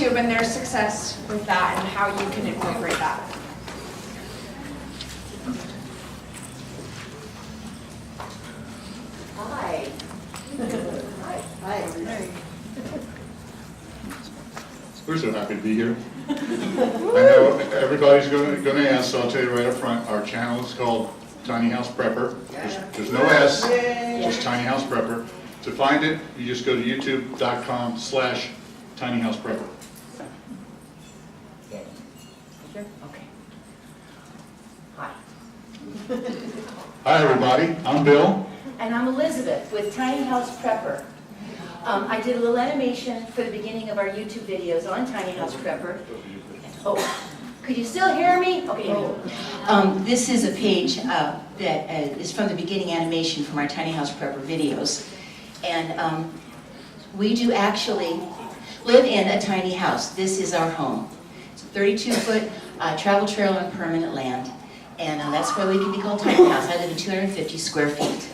YouTube and their success with that and how you can incorporate that. Hi. Hi. We're so happy to be here. I know everybody's going to ask, so I'll tell you right up front, our channel is called Tiny House Prepper. There's no S, just Tiny House Prepper. To find it, you just go to youtube.com/tinyhouseprepper. Okay. Hi. Hi everybody, I'm Bill. And I'm Elizabeth with Tiny House Prepper. I did a little animation for the beginning of our YouTube videos on Tiny House Prepper. Oh, could you still hear me? Okay. This is a page that is from the beginning animation from our Tiny House Prepper videos. And we do actually live in a tiny house. This is our home. It's a 32-foot travel trailer on permanent land. And that's why we can be called Tiny House. I live in 250 square feet.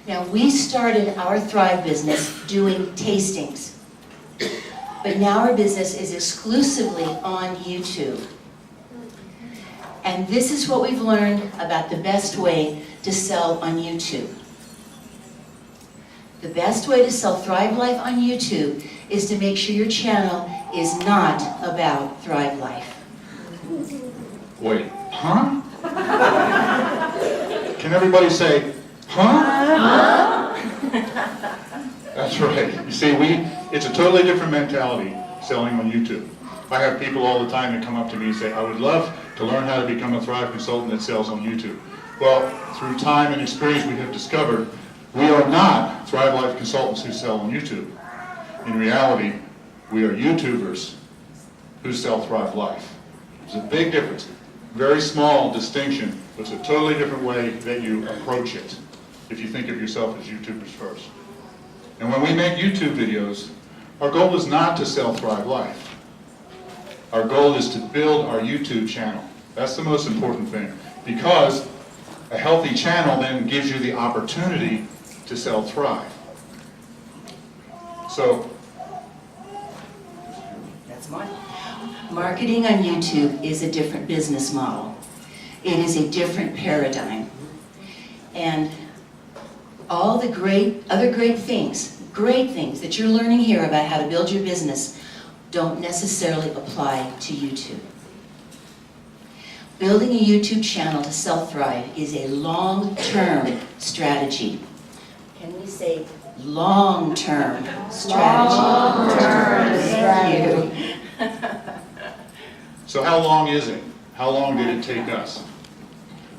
Now, we started our Thrive business doing tastings. But now our business is exclusively on YouTube. And this is what we've learned about the best way to sell on YouTube. The best way to sell Thrive Life on YouTube is to make sure your channel is not about Thrive Life. Wait, huh? Can everybody say, huh? That's right. You see, it's a totally different mentality selling on YouTube. I have people all the time that come up to me and say, I would love to learn how to become a Thrive consultant that sells on YouTube. Well, through time and experience we have discovered, we are not Thrive Life consultants who sell on YouTube. In reality, we are YouTubers who sell Thrive Life. There's a big difference. Very small distinction, but it's a totally different way that you approach it if you think of yourself as YouTubers first. And when we make YouTube videos, our goal is not to sell Thrive Life. Our goal is to build our YouTube channel. That's the most important thing, because a healthy channel then gives you the opportunity to sell Thrive. So, That's mine. Marketing on YouTube is a different business model. It is a different paradigm. And all the other great things that you're learning here about how to build your business don't necessarily apply to YouTube. Building a YouTube channel to sell Thrive is a long-term strategy. Can we say long-term strategy? Long-term Thank you. so how long is it? How long did it take us?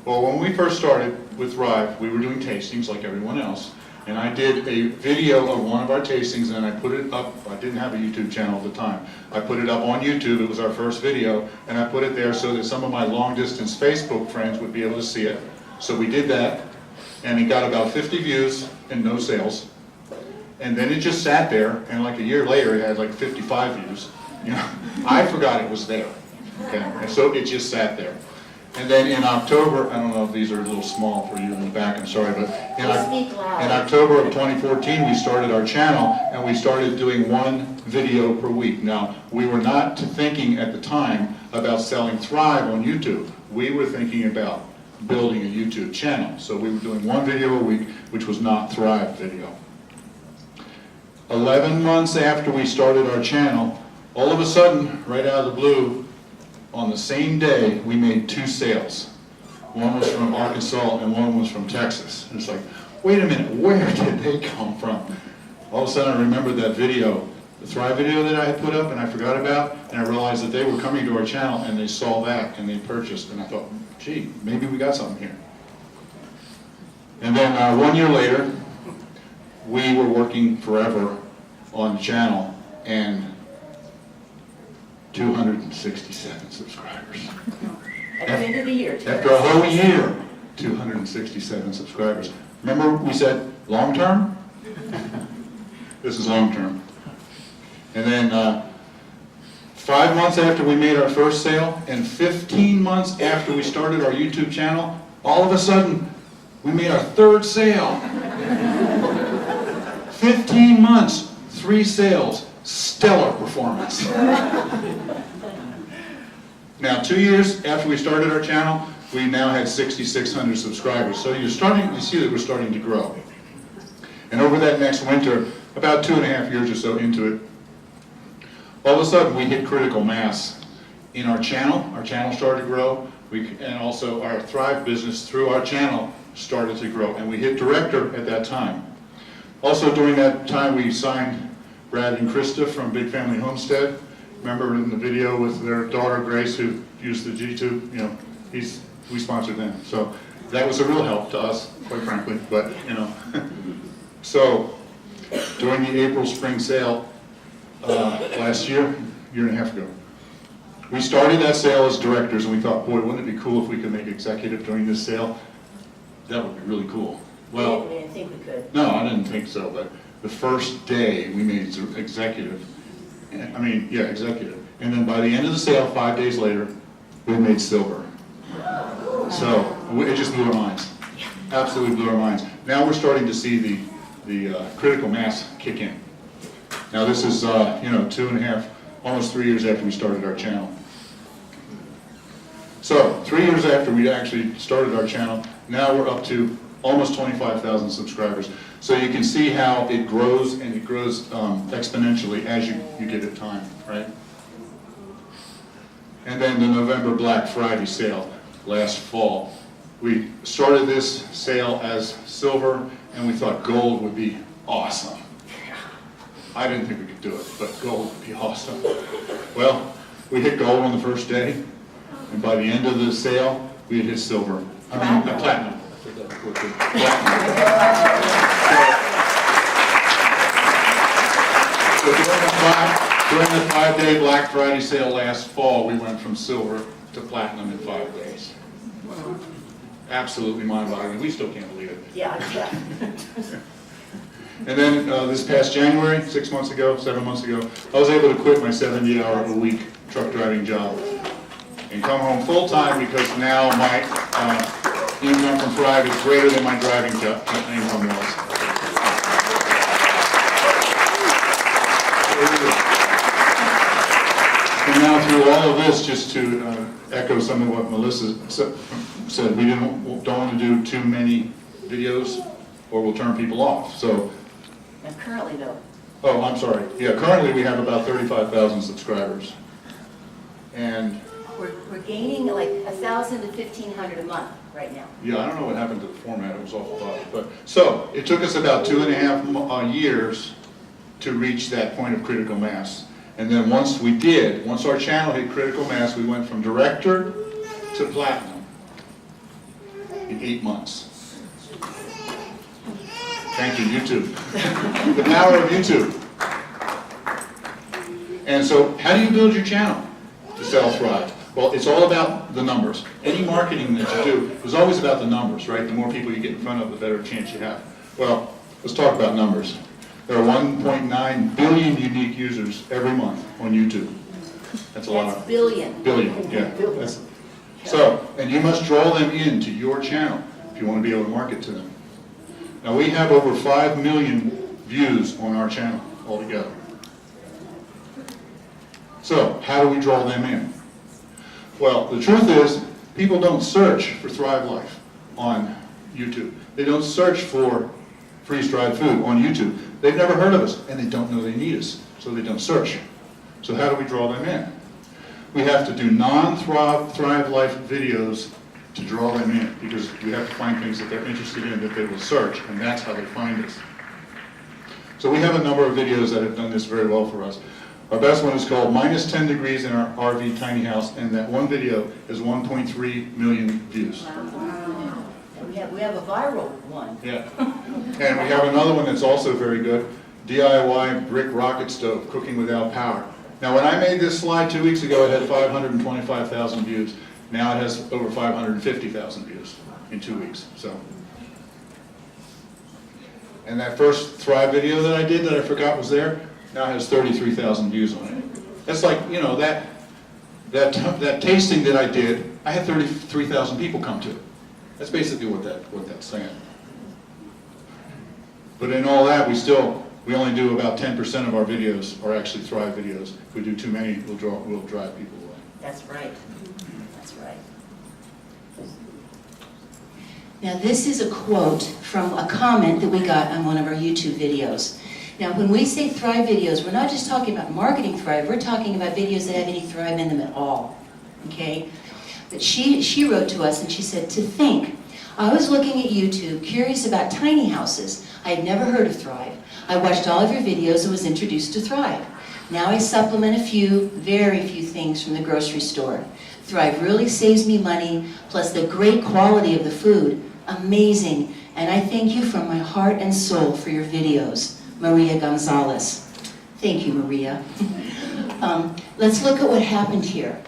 Well, when we first started with Thrive, we were doing tastings like everyone else. And I did a video of one of our tastings and I put it up. I didn't have a YouTube channel at the time. I put it up on YouTube. It was our first video. And I put it there so that some of my long-distance Facebook friends would be able to see it. So we did that. And it got about 50 views and no sales. And then it just sat there. And like a year later, it had like 55 views. You know, I forgot it was there. Okay? And so it just sat there. And then in October, I don't know if these are a little small for you in the back, I'm sorry, but in October of 2014, we started our channel and we started doing one video per week. Now, we were not thinking at the time about selling Thrive on YouTube. We were thinking about building a YouTube channel. So we were doing one video a week, which was not Thrive video. 11 months after we started our channel, all of a sudden, right out of the blue, on the same day, we made 2 sales. One was from Arkansas and one was from Texas. And it's like, wait a minute, where did they come from? All of a sudden I remembered that video, the Thrive video that I had put up and I forgot about, and I realized that they were coming to our channel and they saw that and they purchased, and I thought, gee, maybe we got something here. And then 1 year later, we were working forever on the channel, and 267 subscribers. At the end of the year. After a whole year, 267 subscribers. Remember we said long term? This is long term. And then 5 months after we made our first sale, and 15 months after we started our YouTube channel, all of a sudden, we made our 3rd sale. 15 months, 3 sales. stellar performance. Now, 2 years after we started our channel, we now had 6,600 subscribers. So you see that we're starting to grow. And over that next winter, about 2.5 years or so into it, all of a sudden we hit critical mass in our channel. Our channel started to grow, and also our Thrive business through our channel started to grow, and we hit director at that time. Also during that time we signed Brad and Krista from Big Family Homestead. Remember in the video with their daughter Grace who used the G-tube, you know, we sponsored them. So that was a real help to us, quite frankly, but you know. So during the April spring sale last year and a half ago, we started that sale as directors, and we thought, boy, wouldn't it be cool if we could make executive during this sale? That would be really cool. Well, We didn't think we could. no, I didn't think so, but the first day we made executive. Executive. And then by the end of the sale, 5 days later, we made silver. So it just blew our minds. Absolutely blew our minds. Now we're starting to see the critical mass kick in. Now this is 2.5, almost 3 years after we started our channel. So 3 years after we actually started our channel, now we're up to almost 25,000 subscribers. So you can see how it grows, and it grows exponentially as you give it time, right? And then the November Black Friday sale last fall. We started this sale as silver, and we thought gold would be awesome. I didn't think we could do it, but gold would be awesome. Well, we hit gold on the first day, and by the end of the sale, we had hit silver. Platinum. So during the 5-day Black Friday sale last fall, we went from silver to platinum in 5 days. Absolutely mind-boggling. We still can't believe it. Yeah. And then this past January, 7 months ago, I was able to quit my 70-hour-a-week truck driving job and come home full-time, because now my income from Thrive is greater than my driving income was. And now through all of this, just to echo some of what Melissa said, we don't want to do too many videos or we'll turn people off. So, And currently though, oh, I'm sorry. Yeah, currently we have about 35,000 subscribers. And we're gaining like 1,000 to 1,500 a month right now. yeah, I don't know what happened to the format. It was awful bad. But so it took us about 2.5 years to reach that point of critical mass. And then once our channel hit critical mass, we went from director to platinum in 8 months. Thank you, YouTube. The power of YouTube. And so how do you build your channel to sell Thrive? Well, it's all about the numbers. Any marketing that you do is always about the numbers, right? The more people you get in front of, the better chance you have. Well, let's talk about numbers. There are 1.9 billion unique users every month on YouTube. That's a lot of... Billion, yeah. So, and you must draw them into your channel if you want to be able to market to them. Now we have over 5 million views on our channel altogether. So, how do we draw them in? Well, the truth is, people don't search for Thrive Life on YouTube. They don't search for freeze-dried food on YouTube. They've never heard of us, and they don't know they need us, so they don't search. So how do we draw them in? We have to do non-Thrive Life videos to draw them in, because we have to find things that they're interested in that they will search, and that's how they find us. So we have a number of videos that have done this very well for us. Our best one is called Minus 10 Degrees in Our RV Tiny House, and that one video has 1.3 million views. Wow. We have a viral one. Yeah. And we have another one that's also very good, DIY Brick Rocket Stove, Cooking Without Power. Now when I made this slide 2 weeks ago, it had 525,000 views. Now it has over 550,000 views in 2 weeks. So, and that first Thrive video that I did that I forgot was there, now has 33,000 views on it. That's like, you know, that tasting that I did, I had 33,000 people come to it. That's basically what that's saying. But in all that, we still We only do about 10% of our videos are actually Thrive videos. If we do too many, we'll drive people away. That's right. That's right. Now this is a quote from a comment that we got on one of our YouTube videos. Now when we say Thrive videos, we're not just talking about marketing Thrive, we're talking about videos that have any Thrive in them at all. Okay? But she wrote to us and she said, "To think, I was looking at YouTube, curious about tiny houses. I had never heard of Thrive. I watched all of your videos and was introduced to Thrive. Now I supplement a few, very few things from the grocery store. Thrive really saves me money, plus the great quality of the food. Amazing, and I thank you from my heart and soul for your videos. Maria Gonzalez." Thank you, Maria. Let's look at what happened here.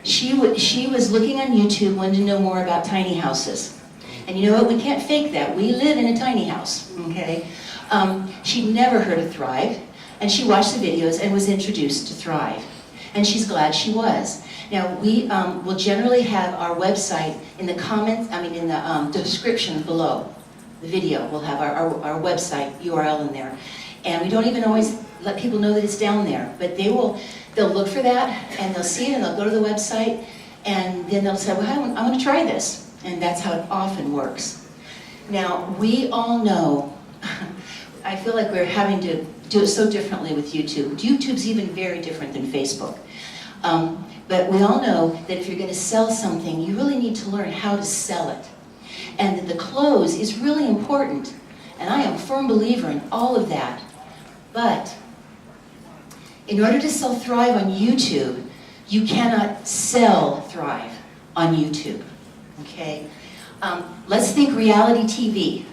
She was looking on YouTube, wanted to know more about tiny houses. And you know what, we can't fake that. We live in a tiny house, okay? She'd never heard of Thrive, and she watched the videos and was introduced to Thrive. And she's glad she was. Now, we will generally have our website in the comments, in the description below the video. We'll have our website URL in there. And we don't even always let people know that it's down there, but they'll look for that, and they'll see it, and they'll go to the website, and then they'll say, well, I want to try this. And that's how it often works. Now, we all know, I feel like we're having to do it so differently with YouTube. YouTube's even very different than Facebook. But we all know that if you're going to sell something, you really need to learn how to sell it. And that the close is really important. And I am a firm believer in all of that. But in order to sell Thrive on YouTube, you cannot sell Thrive on YouTube. Okay? Let's think reality TV.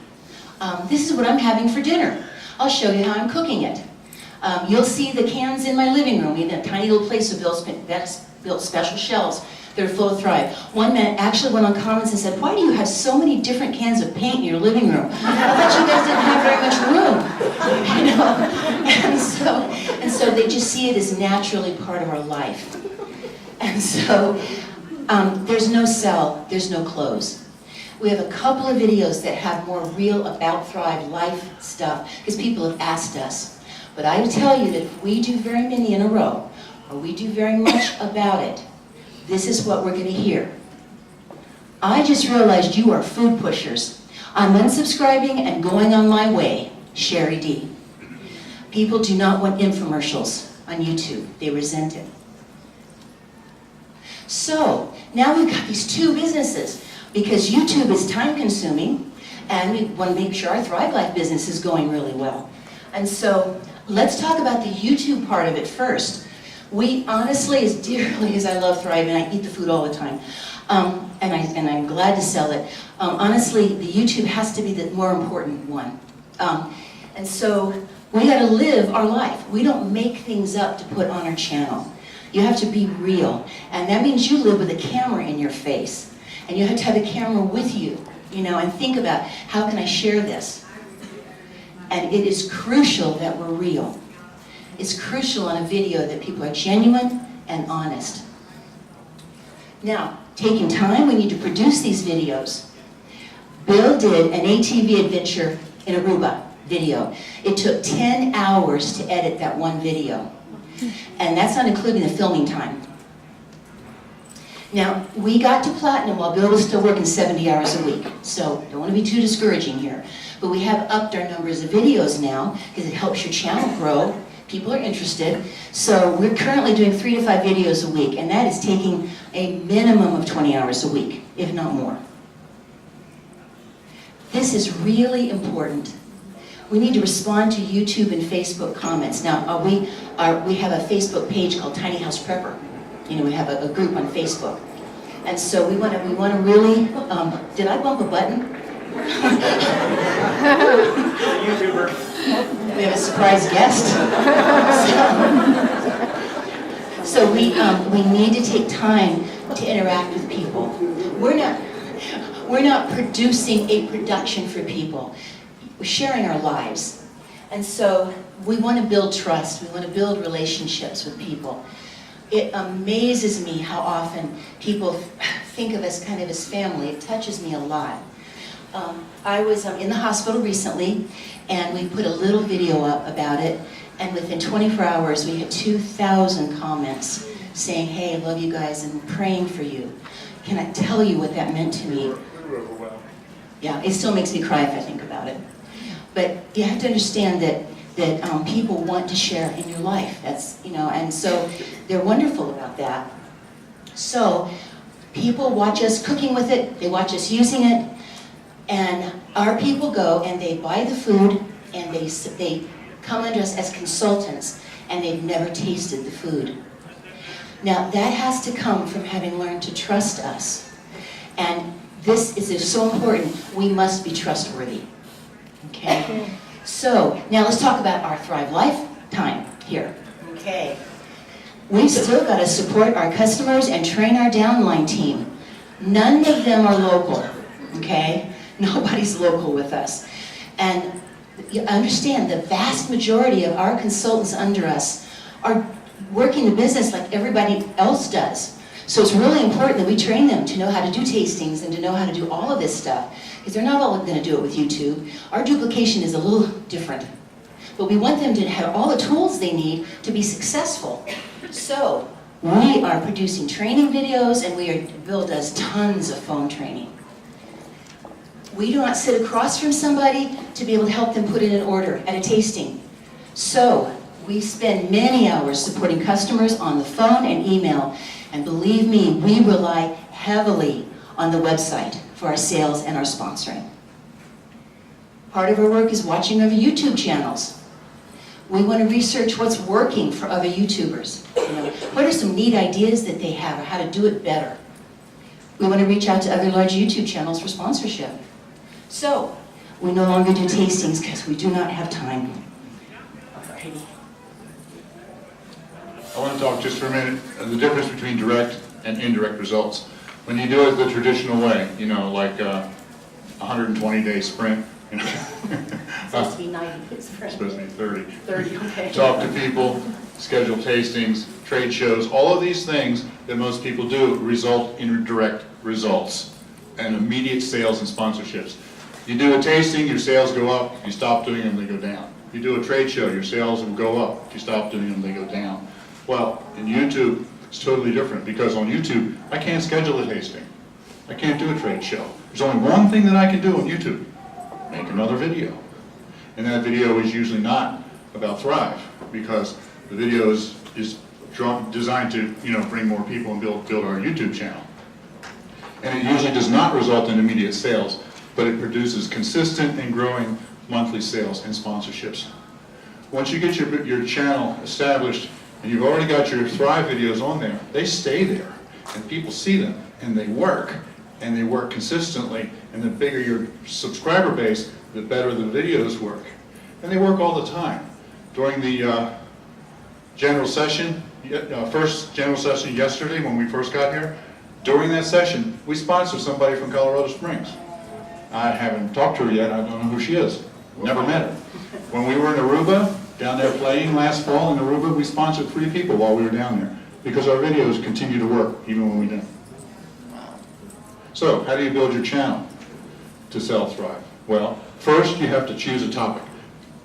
This is what I'm having for dinner. I'll show you how I'm cooking it. You'll see the cans in my living room. We have a tiny little place that's built special shelves that are full of Thrive. One man actually went on comments and said, "Why do you have so many different cans of paint in your living room? I thought you guys didn't have very much room." You know? And so they just see it as naturally part of our life. And so there's no sell, there's no close. We have a couple of videos that have more real about Thrive life stuff, because people have asked us. But I will tell you that if we do very many in a row, or we do very much about it, this is what we're going to hear. "I just realized you are food pushers. I'm unsubscribing and going on my way. Sherry D." People do not want infomercials on YouTube. They resent it. So, now we've got these two businesses, because YouTube is time consuming, and we want to make sure our Thrive Life business is going really well. And so, let's talk about the YouTube part of it first. We honestly, as dearly as I love Thrive, and I eat the food all the time, and I'm glad to sell it, honestly, the YouTube has to be the more important one. And so, we got to live our life. We don't make things up to put on our channel. You have to be real, and that means you live with a camera in your face, and you have to have a camera with you, and think about, how can I share this? And it is crucial that we're real. It's crucial on a video that people are genuine and honest. Now, taking time, we need to produce these videos. Bill did an ATV adventure in Aruba video. It took 10 hours to edit that one video. And that's not including the filming time. Now, we got to platinum while Bill was still working 70 hours a week. So, don't want to be too discouraging here. But we have upped our numbers of videos now, because it helps your channel grow. People are interested. So, we're currently doing 3 to 5 videos a week, and that is taking a minimum of 20 hours a week, if not more. This is really important. We need to respond to YouTube and Facebook comments. Now, we have a Facebook page called Tiny House Prepper. We have a group on Facebook. And so we want to really, did I bump a button? YouTuber. We have a surprise guest. So we need to take time to interact with people. We're not producing a production for people. We're sharing our lives. And so we want to build trust. We want to build relationships with people. It amazes me how often people think of us kind of as family. It touches me a lot. I was in the hospital recently, and we put a little video up about it, and within 24 hours we had 2,000 comments saying, hey, I love you guys and praying for you. Can I tell you what that meant to me? Yeah, it still makes me cry if I think about it. But you have to understand that people want to share in your life. That's, and so they're wonderful about that. So people watch us cooking with it, they watch us using it, and our people go and they buy the food and they come under us as consultants, and they've never tasted the food. Now that has to come from having learned to trust us. And this is so important. We must be trustworthy. Okay? So now let's talk about our Thrive Lifetime here. Okay. We've still got to support our customers and train our downline team. None of them are local. Okay? Nobody's local with us. And you understand the vast majority of our consultants under us are working the business like everybody else does. So it's really important that we train them to know how to do tastings and to know how to do all of this stuff, because they're not all going to do it with YouTube. Our duplication is a little different. But we want them to have all the tools they need to be successful. So we are producing training videos, and Bill does tons of phone training. We do not sit across from somebody to be able to help them put in an order at a tasting. So we spend many hours supporting customers on the phone and email. And believe me, we rely heavily on the website for our sales and our sponsoring. Part of our work is watching other YouTube channels. We want to research what's working for other YouTubers. What are some neat ideas that they have, or how to do it better? We want to reach out to other large YouTube channels for sponsorship. So, we no longer do tastings because we do not have time. Alrighty. I want to talk just for a minute the difference between direct and indirect results. When you do it the traditional way, like a 120-day sprint, It's supposed to be 90 days. it's supposed to be 30. 30, okay. Talk to people, schedule tastings, trade shows, all of these things that most people do result in direct results and immediate sales and sponsorships. You do a tasting, your sales go up. You stop doing them, they go down. You do a trade show, your sales will go up. If you stop doing them, they go down. Well, in YouTube, it's totally different, because on YouTube, I can't schedule a tasting. I can't do a trade show. There's only one thing that I can do on YouTube: make another video. And that video is usually not about Thrive, because the video is designed to bring more people and build our YouTube channel. And it usually does not result in immediate sales, but it produces consistent and growing monthly sales and sponsorships. Once you get your channel established and you've already got your Thrive videos on there, they stay there and people see them and they work consistently, and the bigger your subscriber base, the better the videos work. And they work all the time. During the general session, first general session yesterday when we first got here, during that session, we sponsored somebody from Colorado Springs. I haven't talked to her yet, I don't know who she is. Never met her. When we were in Aruba, down there playing last fall in Aruba, we sponsored 3 people while we were down there, because our videos continue to work even when we don't. So, how do you build your channel to sell Thrive? Well, first you have to choose a topic.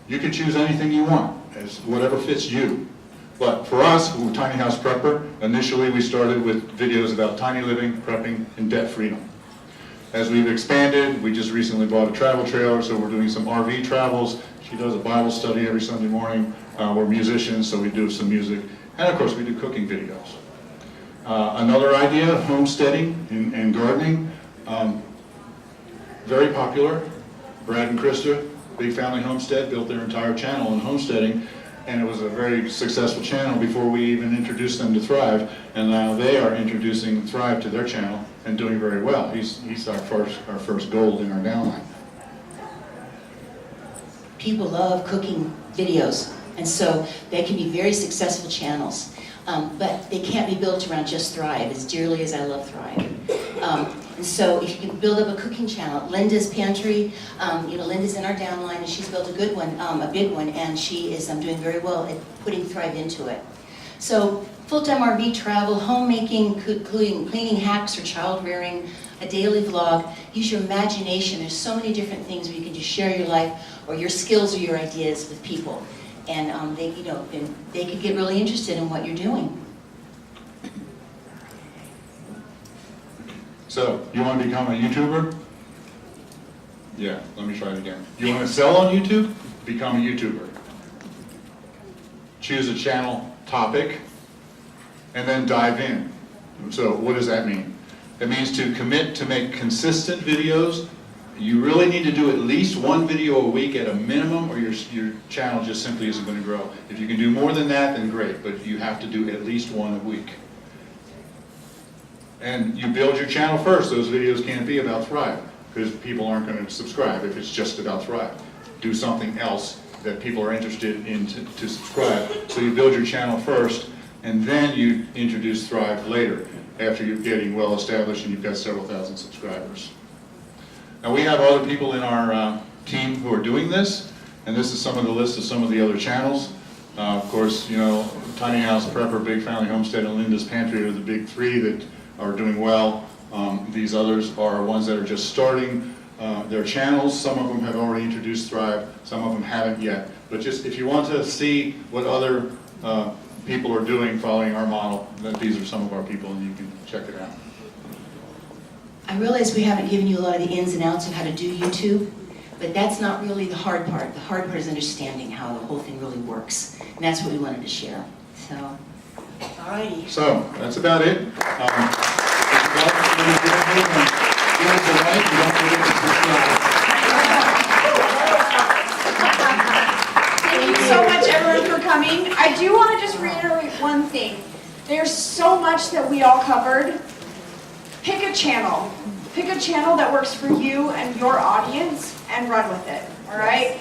You can choose anything you want, as whatever fits you. But for us, we're Tiny House Prepper. Initially we started with videos about tiny living, prepping, and debt freedom. As we've expanded, we just recently bought a travel trailer, so we're doing some RV travels. She does a Bible study every Sunday morning. We're musicians, so we do some music. And of course, we do cooking videos. Another idea, homesteading and gardening. Very popular. Brad and Krista, Big Family Homestead, built their entire channel on homesteading. And it was a very successful channel before we even introduced them to Thrive. And now they are introducing Thrive to their channel and doing very well. He's our first gold in our downline. People love cooking videos, and so they can be very successul channels. But they can't be built around just Thrive, as dearly as I love Thrive. And so if you can build up a cooking channel, Linda's Pantry, Linda's in our downline, and she's built a good one, a big one, and she is doing very well at putting Thrive into it. So full-time RV travel, homemaking, including cleaning hacks or child rearing, a daily vlog. Use your imagination. There's so many different things where you can just share your life or your skills or your ideas with people. And they could get really interested in what you're doing. So, you want to become a YouTuber? Yeah, let me try it again. You want to sell on YouTube? Become a YouTuber. Choose a channel topic, and then dive in. So what does that mean? It means to commit to make consistent videos. You really need to do at least one video a week at a minimum, or your channel just simply isn't going to grow. If you can do more than that, then great, but you have to do at least one a week. And you build your channel first. Those videos can't be about Thrive, because people aren't going to subscribe if it's just about Thrive. Do something else that people are interested in to subscribe. So you build your channel first, and then you introduce Thrive later, after you're getting well established and you've got several thousand subscribers. Now we have other people in our team who are doing this, and this is some of the list of some of the other channels. Of course, you know, Tiny House Prepper, Big Family Homestead, and Linda's Pantry are the big three that are doing well. These others are ones that are just starting their channels. Some of them have already introduced Thrive, some of them haven't yet. But just if you want to see what other people are doing following our model, then these are some of our people, and you can check it out. I realize we haven't given you a lot of the ins and outs of how to do YouTube, but that's not really the hard part. The hard part is understanding how the whole thing really works, and that's what we wanted to share. So, alrighty. So, that's about it. Give us a like, and don't forget to subscribe. Thank you so much, everyone, for coming. I do want to just reiterate one thing. There's so much that we all covered. Pick a channel. Pick a channel that works for you and your audience and run with it, all right?